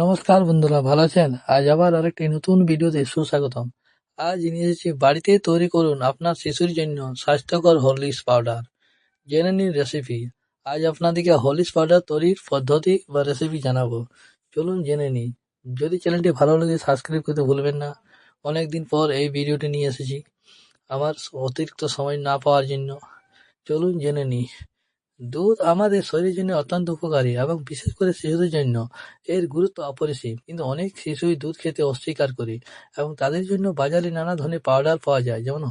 নমস্কার বন্ধুরা, ভালো আছেন? আজ আবার আরেকটি নতুন ভিডিওতে সুস্বাগতম। আজ নিয়ে এসেছি বাড়িতে তৈরি করুন আপনার শিশুর জন্য স্বাস্থ্যকর হরলিক্স পাউডার। জেনে নিন রেসিপি। আজ আপনাদেরকে হরলিক্স পাউডার তৈরির পদ্ধতি বা রেসিপি জানাবো। চলুন জেনে নিই। যদি চ্যানেলটি ভালো লাগে সাবস্ক্রাইব করতে ভুলবেন না। অনেক দিন পর এই ভিডিওটি নিয়ে এসেছি আমার অতিরিক্ত সময় না পাওয়ার জন্য। চলুন জেনে নিই। দুধ আমাদের শরীরের জন্য অত্যন্ত উপকারী এবং বিশেষ করে শিশুদের জন্য এর গুরুত্ব অপরিসীম। কিন্তু অনেক শিশুই দুধ খেতে অস্বীকার করে এবং তাদের জন্য বাজারে নানা ধরনের পাউডার পাওয়া যায়, যেমন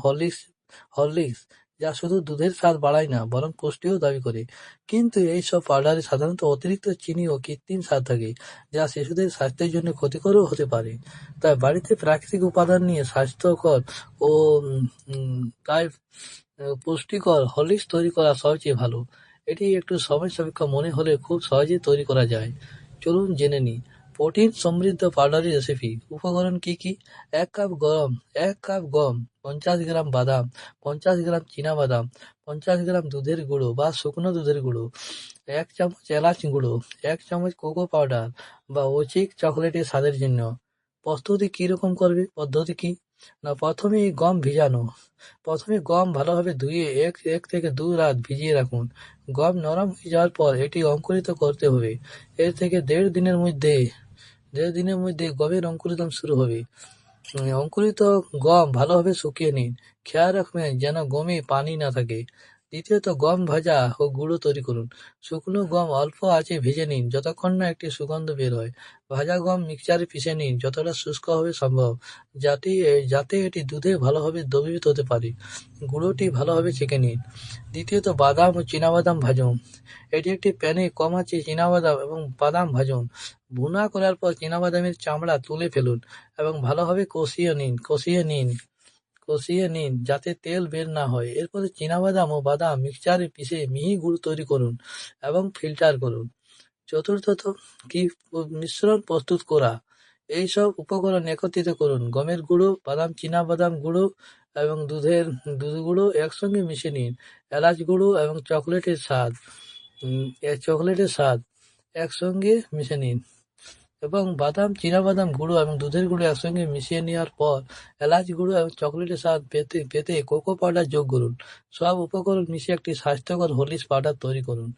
হরলিক্স, যা শুধু দুধের স্বাদ বাড়ায় না বরং পুষ্টিও দাবি করে। কিন্তু এইসব পাউডারে সাধারণত অতিরিক্ত চিনি ও কৃত্রিম স্বাদ থাকে, যা শিশুদের স্বাস্থ্যের জন্য ক্ষতিকরও হতে পারে। তাই বাড়িতে প্রাকৃতিক উপাদান নিয়ে স্বাস্থ্যকর ও তাই পুষ্টিকর হরলিক্স তৈরি করা সবচেয়ে ভালো। এটি একটু সময় সাপেক্ষ মনে হলে খুব সহজেই তৈরি করা যায়। চলুন জেনে নিই প্রোটিন সমৃদ্ধ পাউডারের রেসিপি। উপকরণ কি কি? এক কাপ গম, 50 গ্রাম বাদাম, 50 গ্রাম বাদাম, 50 গ্রাম দুধের গুঁড়ো বা শুকনো দুধের গুঁড়ো, 1 চামচ এলাচ গুঁড়ো, 1 চামচ কোকো পাউডার বা ওচিক চকলেটের স্বাদের জন্য। প্রস্তুতি কীরকম করবে? পদ্ধতি কি না, প্রথমে গম ভালোভাবে ধুয়ে এক থেকে 2 রাত ভিজিয়ে রাখুন। গম নরম হয়ে যাওয়ার পর এটি অঙ্কুরিত করতে হবে। এর থেকে দেড় দিনের মধ্যে গমের অঙ্কুরিতম শুরু হবে। অঙ্কুরিত গম ভালোভাবে শুকিয়ে নিন। খেয়াল রাখবেন যেন গমে পানি না থাকে। দ্বিতীয়ত, গম ভাজা ও গুঁড়ো তৈরি করুন। শুকনো গম অল্প আঁচে ভেজে নিন যতক্ষণ না একটি সুগন্ধ বের হয়। ভাজা গম মিক্সচারে পিষে নিন যতটা শুষ্কভাবে সম্ভব, যাতে এটি দুধে ভালোভাবে দ্রবীভূত হতে পারে। গুঁড়োটি ভালোভাবে ছেঁকে নিন। দ্বিতীয়ত, বাদাম ও চীনাবাদাম ভাজুন। এটি একটি প্যানে কম আঁচে চীনাবাদাম এবং বাদাম ভাজুন। ভুনা করার পর চীনাবাদামের চামড়া তুলে ফেলুন এবং ভালোভাবে কষিয়ে নিন যাতে তেল বের না হয়। এরপরে চীনাবাদাম ও বাদাম মিক্সচারে পিষে মিহি গুঁড়ো তৈরি করুন এবং ফিল্টার করুন। চতুর্থত, মিশ্রণ প্রস্তুত করা। এইসব উপকরণ একত্রিত করুন। গমের গুঁড়ো, চীনাবাদাম গুঁড়ো এবং দুধ গুঁড়ো একসঙ্গে মিশিয়ে নিন। এলাচ গুঁড়ো এবং চকলেটের স্বাদ একসঙ্গে মিশিয়ে নিন এবং চীনাবাদাম গুঁড়ো এবং দুধের গুঁড়ো একসঙ্গে মিশিয়ে নেওয়ার পর এলাচ গুঁড়ো এবং চকলেটের স্বাদ পেতে কোকো পাউডার যোগ করুন। সব উপকরণ মিশিয়ে একটি স্বাস্থ্যকর হরলিক্স পাউডার তৈরি করুন।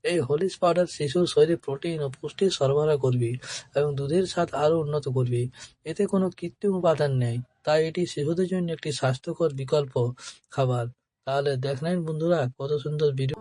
এই হরলিক্স পাউডার শিশুর শরীরে প্রোটিন ও পুষ্টি সরবরাহ করবে এবং দুধের স্বাদ আরও উন্নত করবে। এতে কোনো কৃত্রিম উপাদান নেই, তাই এটি শিশুদের জন্য একটি স্বাস্থ্যকর বিকল্প খাবার। তাহলে দেখলেন বন্ধুরা, কত সুন্দর ভিডিও।